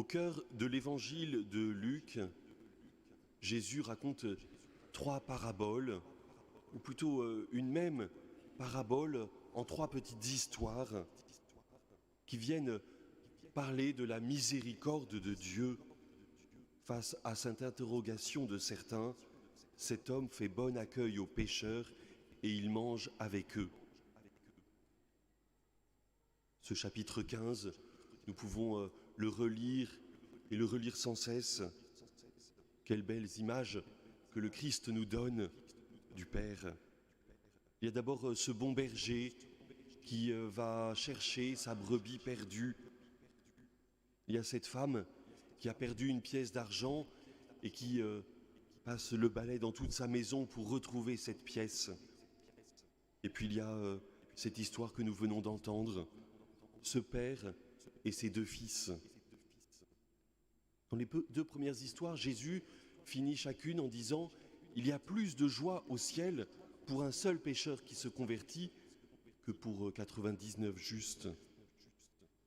Au cœur de l'évangile de Luc, Jésus raconte 3 paraboles, ou plutôt une même parabole en 3 petites histoires qui viennent parler de la miséricorde de Dieu face à cette interrogation de certains. Cet homme fait bon accueil aux pécheurs et il mange avec eux. Ce chapitre 15, nous pouvons le relire et le relire sans cesse. Quelles belles images que le Christ nous donne du Père. Il y a d'abord ce bon berger qui va chercher sa brebis perdue. Il y a cette femme qui a perdu une pièce d'argent et qui passe le balai dans toute sa maison pour retrouver cette pièce. Et puis il y a cette histoire que nous venons d'entendre, ce père et ses 2 fils. Dans les 2 premières histoires, Jésus finit chacune en disant « Il y a plus de joie au ciel pour un seul pécheur qui se convertit que pour 99 justes.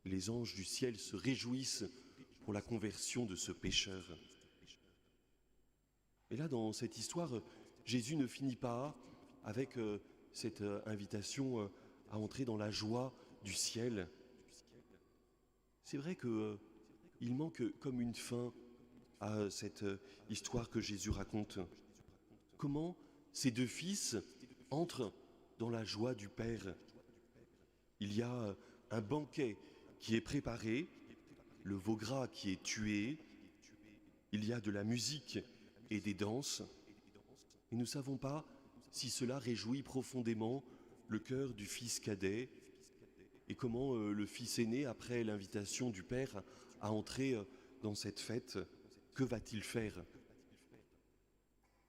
Les anges du ciel se réjouissent pour la conversion de ce pécheur. » Et là, dans cette histoire, Jésus ne finit pas avec cette invitation à entrer dans la joie du ciel. C'est vrai qu'il manque comme une fin à cette histoire que Jésus raconte. Comment ces 2 fils entrent dans la joie du Père? Il y a un banquet qui est préparé, le veau gras qui est tué, il y a de la musique et des danses, et nous ne savons pas si cela réjouit profondément le cœur du fils cadet et comment le fils aîné, après l'invitation du Père à entrer dans cette fête, que va-t-il faire?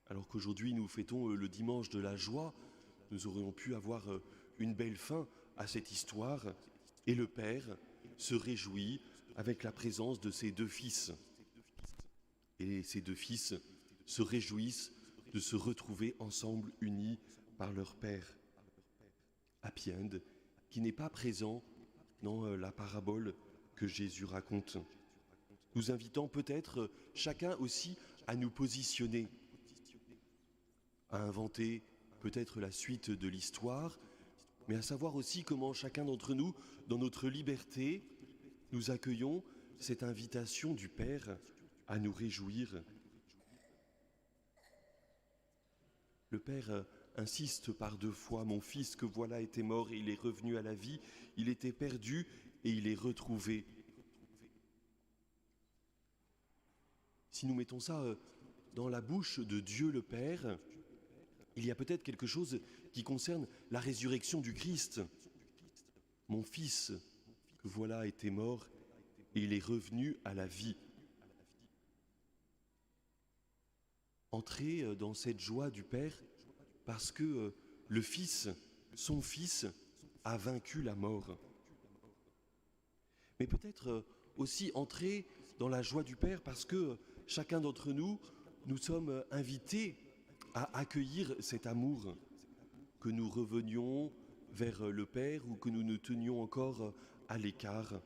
Alors qu'aujourd'hui nous fêtons le dimanche de la joie, nous aurions pu avoir une belle fin à cette histoire, et le Père se réjouit avec la présence de ses 2 fils. Et ces 2 fils se réjouissent de se retrouver ensemble unis par leur Père. Happy End, qui n'est pas présent dans la parabole que Jésus raconte. Nous invitant peut-être chacun aussi à nous positionner, à inventer peut-être la suite de l'histoire, mais à savoir aussi comment chacun d'entre nous, dans notre liberté, nous accueillons cette invitation du Père à nous réjouir. Le Père insiste par 2 fois, « Mon fils que voilà était mort et il est revenu à la vie, il était perdu et il est retrouvé. » Si nous mettons ça dans la bouche de Dieu le Père, il y a peut-être quelque chose qui concerne la résurrection du Christ. Mon fils que voilà était mort et il est revenu à la vie. Entrer dans cette joie du Père parce que le Fils, son Fils, a vaincu la mort. Mais peut-être aussi entrer dans la joie du Père parce que chacun d'entre nous, nous sommes invités à accueillir cet amour, que nous revenions vers le Père ou que nous nous tenions encore à l'écart.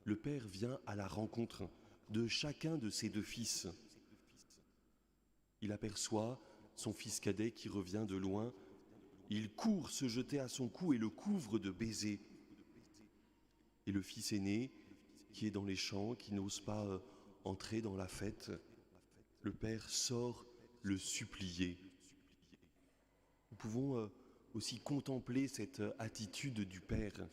Le Père vient à la rencontre de chacun de ses 2 fils. Il aperçoit son fils cadet qui revient de loin. Il court se jeter à son cou et le couvre de baisers. Et le fils aîné, qui est dans les champs, qui n'ose pas entrer dans la fête, le Père sort le supplier. Nous pouvons aussi contempler cette attitude du Père,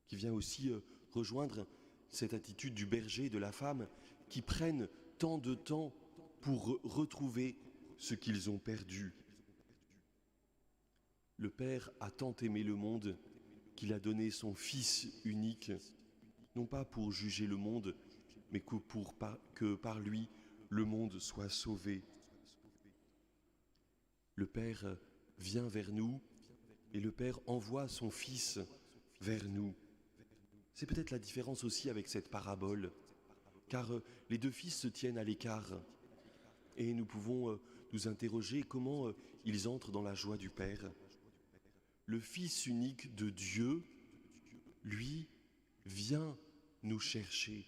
qui vient aussi rejoindre cette attitude du berger et de la femme, qui prennent tant de temps pour retrouver ce qu'ils ont perdu. Le Père a tant aimé le monde qu'il a donné son Fils unique, non pas pour juger le monde, mais que par lui, le monde soit sauvé. Le Père vient vers nous et le Père envoie son Fils vers nous. C'est peut-être la différence aussi avec cette parabole, car les 2 fils se tiennent à l'écart. Et nous pouvons nous interroger comment ils entrent dans la joie du Père. Le Fils unique de Dieu, lui, vient nous chercher.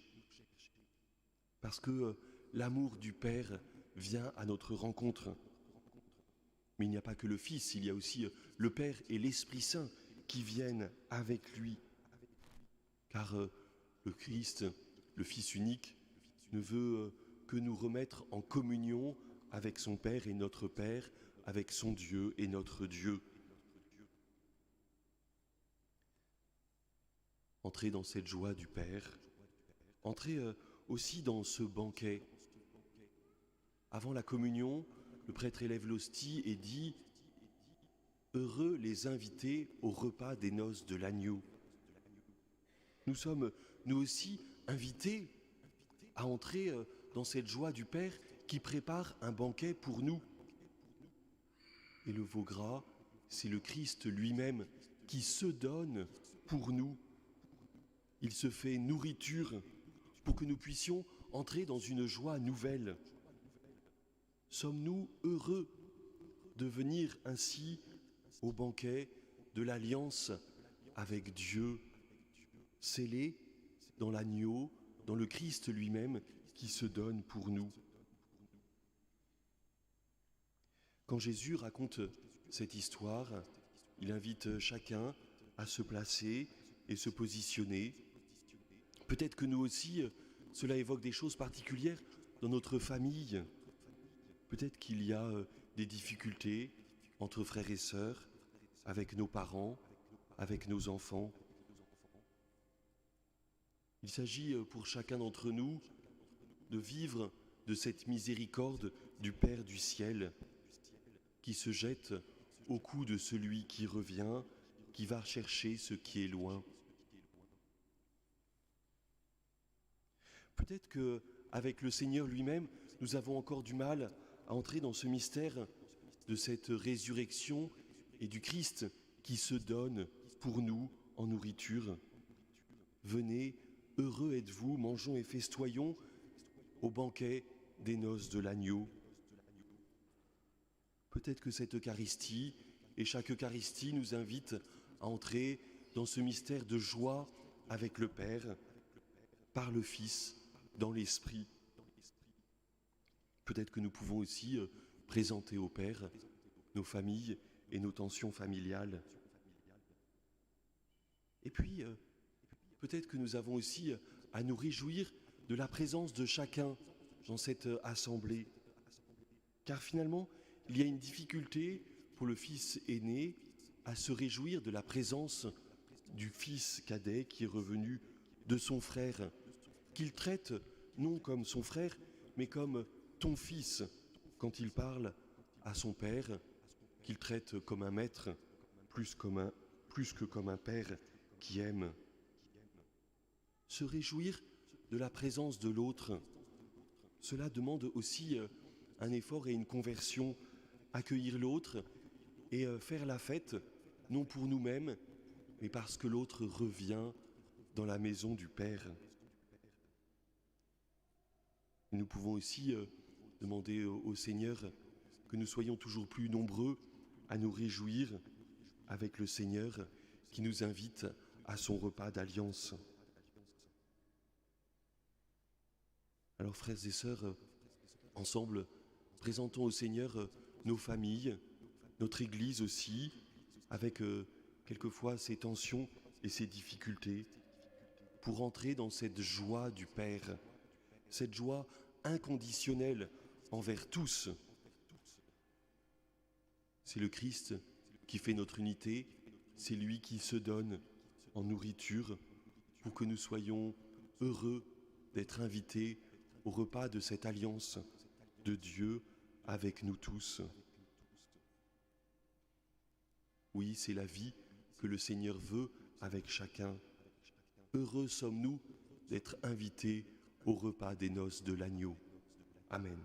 parce que l'amour du Père vient à notre rencontre. Mais il n'y a pas que le Fils, il y a aussi le Père et l'Esprit Saint qui viennent avec lui. Car le Christ, le Fils unique, ne veut que nous remettre en communion avec son Père et notre Père, avec son Dieu et notre Dieu. Entrez dans cette joie du Père, entrez aussi dans ce banquet. Avant la communion, le prêtre élève l'hostie et dit « Heureux les invités au repas des noces de l'agneau ». Nous sommes, nous aussi, invités à entrer dans cette joie du Père qui prépare un banquet pour nous. Et le veau gras, c'est le Christ lui-même qui se donne pour nous. Il se fait nourriture pour que nous puissions entrer dans une joie nouvelle. Sommes-nous heureux de venir ainsi au banquet de l'alliance avec Dieu, scellé dans l'agneau, dans le Christ lui-même qui se donne pour nous? Quand Jésus raconte cette histoire, il invite chacun à se placer et se positionner. Peut-être que nous aussi, cela évoque des choses particulières dans notre famille. Peut-être qu'il y a des difficultés entre frères et sœurs, avec nos parents, avec nos enfants. Il s'agit pour chacun d'entre nous de vivre de cette miséricorde du Père du ciel qui se jette au cou de celui qui revient, qui va chercher ce qui est loin. Peut-être qu'avec le Seigneur lui-même, nous avons encore du mal à entrer dans ce mystère de cette résurrection et du Christ qui se donne pour nous en nourriture. Venez, heureux êtes-vous, mangeons et festoyons au banquet des noces de l'agneau. Peut-être que cette Eucharistie et chaque Eucharistie nous invite à entrer dans ce mystère de joie avec le Père, par le Fils, dans l'Esprit. Peut-être que nous pouvons aussi présenter au Père nos familles et nos tensions familiales. Et puis, peut-être que nous avons aussi à nous réjouir de la présence de chacun dans cette assemblée. Car finalement, il y a une difficulté pour le fils aîné à se réjouir de la présence du fils cadet qui est revenu de son frère, qu'il traite non comme son frère, mais comme ton fils, quand il parle à son père, qu'il traite comme un maître, plus que comme un père qui aime. Se réjouir de la présence de l'autre, cela demande aussi un effort et une conversion, accueillir l'autre et faire la fête, non pour nous-mêmes, mais parce que l'autre revient dans la maison du Père. Nous pouvons aussi demander au Seigneur que nous soyons toujours plus nombreux à nous réjouir avec le Seigneur qui nous invite à son repas d'alliance. Alors frères et sœurs, ensemble, présentons au Seigneur nos familles, notre Église aussi, avec quelquefois ces tensions et ces difficultés, pour entrer dans cette joie du Père, cette joie inconditionnelle envers tous. C'est le Christ qui fait notre unité, c'est lui qui se donne en nourriture pour que nous soyons heureux d'être invités au repas de cette alliance de Dieu avec nous tous. Oui, c'est la vie que le Seigneur veut avec chacun. Heureux sommes-nous d'être invités au repas des noces de l'agneau. Amen.